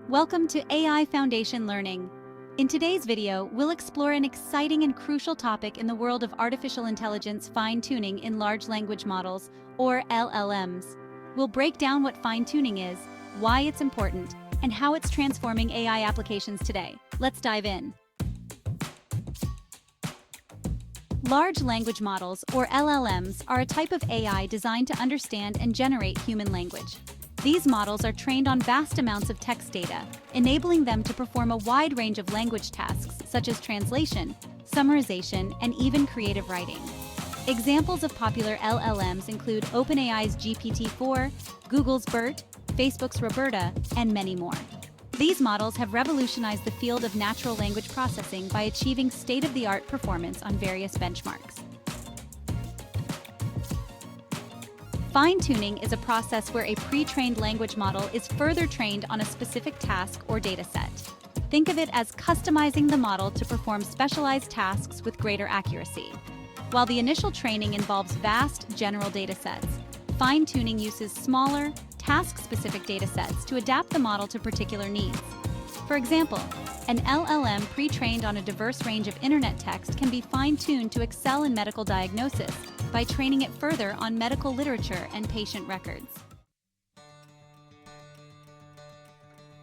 Welcome to AI Foundation Learning. In today's video, we'll explore an exciting and crucial topic in the world of artificial intelligence fine-tuning in large language models, or LLMs. We'll break down what fine-tuning is, why it's important, and how it's transforming AI applications today. Let's dive in. Large language models, or LLMs, are a type of AI designed to understand and generate human language. These models are trained on vast amounts of text data, enabling them to perform a wide range of language tasks such as translation, summarization, and even creative writing. Examples of popular LLMs include OpenAI's GPT-4, Google's BERT, Facebook's Roberta, and many more. These models have revolutionized the field of natural language processing by achieving state-of-the-art performance on various benchmarks. Fine-tuning is a process where a pre-trained language model is further trained on a specific task or dataset. Think of it as customizing the model to perform specialized tasks with greater accuracy. While the initial training involves vast general datasets, fine-tuning uses smaller, task-specific datasets to adapt the model to particular needs. For example, an LLM pre-trained on a diverse range of internet text can be fine-tuned to excel in medical diagnosis by training it further on medical literature and patient records.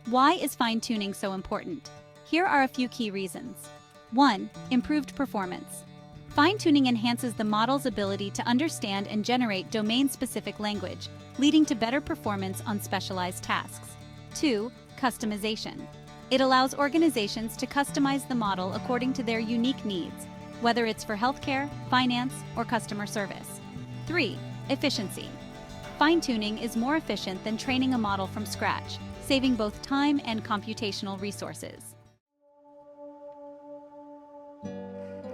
Why is fine-tuning so important? Here are a few key reasons. 1. Improved performance. Fine-tuning enhances the model's ability to understand and generate domain-specific language, leading to better performance on specialized tasks. 2. Customization. It allows organizations to customize the model according to their unique needs, whether it's for healthcare, finance, or customer service. 3. Efficiency. Fine-tuning is more efficient than training a model from scratch, saving both time and computational resources.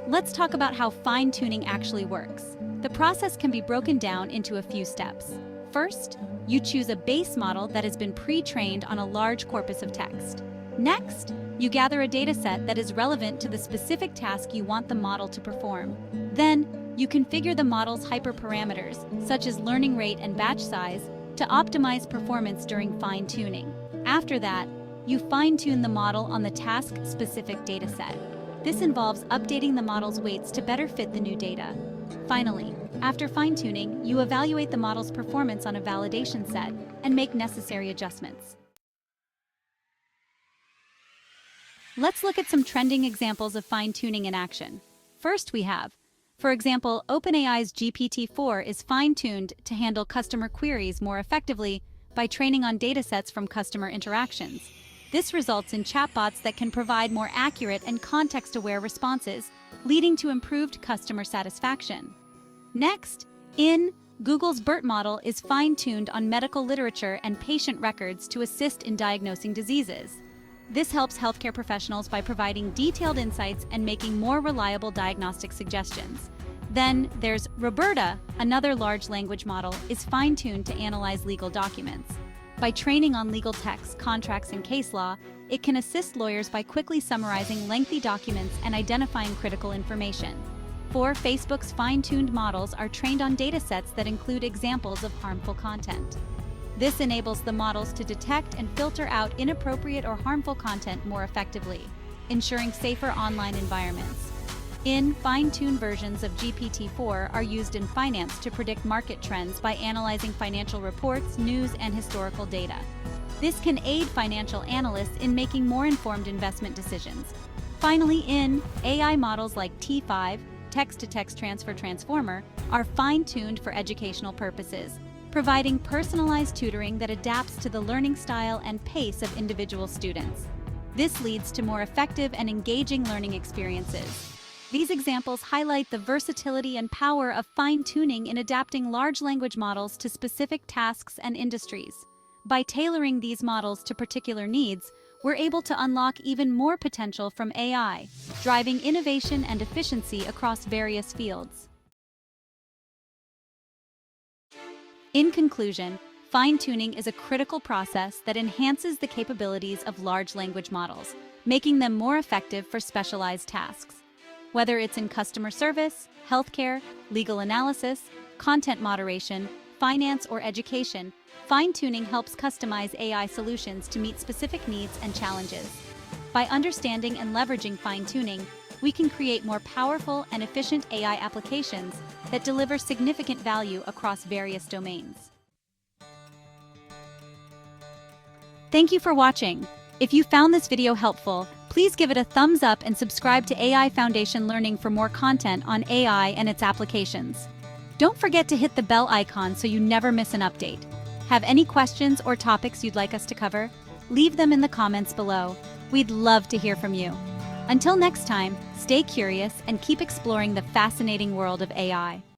Let's talk about how fine-tuning actually works. The process can be broken down into a few steps. First, you choose a base model that has been pre-trained on a large corpus of text. Next, you gather a dataset that is relevant to the specific task you want the model to perform. Then, you configure the model's hyperparameters, such as learning rate and batch size, to optimize performance during fine-tuning. After that, you fine-tune the model on the task-specific dataset. This involves updating the model's weights to better fit the new data. Finally, after fine-tuning, you evaluate the model's performance on a validation set and make necessary adjustments. Let's look at some trending examples of fine-tuning in action. First we have, for example, OpenAI's GPT-4 is fine-tuned to handle customer queries more effectively by training on datasets from customer interactions. This results in chatbots that can provide more accurate and context-aware responses, leading to improved customer satisfaction. Next, Google's BERT model is fine-tuned on medical literature and patient records to assist in diagnosing diseases. This helps healthcare professionals by providing detailed insights and making more reliable diagnostic suggestions. Then there's Roberta, another large language model, is fine-tuned to analyze legal documents. By training on legal texts, contracts, and case law, it can assist lawyers by quickly summarizing lengthy documents and identifying critical information. 4. Facebook's fine-tuned models are trained on datasets that include examples of harmful content. This enables the models to detect and filter out inappropriate or harmful content more effectively, ensuring safer online environments. Fine-tuned versions of GPT-4 are used in finance to predict market trends by analyzing financial reports, news, and historical data. This can aid financial analysts in making more informed investment decisions. Finally, AI models like T5, text-to-text transfer transformer, are fine-tuned for educational purposes, providing personalized tutoring that adapts to the learning style and pace of individual students. This leads to more effective and engaging learning experiences. These examples highlight the versatility and power of fine-tuning in adapting large language models to specific tasks and industries. By tailoring these models to particular needs, we're able to unlock even more potential from AI, driving innovation and efficiency across various fields. In conclusion, fine-tuning is a critical process that enhances the capabilities of large language models, making them more effective for specialized tasks. Whether it's in customer service, healthcare, legal analysis, content moderation, finance, or education, Fine-tuning helps customize AI solutions to meet specific needs and challenges. By understanding and leveraging fine-tuning, we can create more powerful and efficient AI applications that deliver significant value across various domains. Thank you for watching. If you found this video helpful, please give it a thumbs up and subscribe to AI Foundation Learning for more content on AI and its applications. Don't forget to hit the bell icon so you never miss an update. Have any questions or topics you'd like us to cover? Leave them in the comments below. We'd love to hear from you. Until next time, stay curious and keep exploring the fascinating world of AI.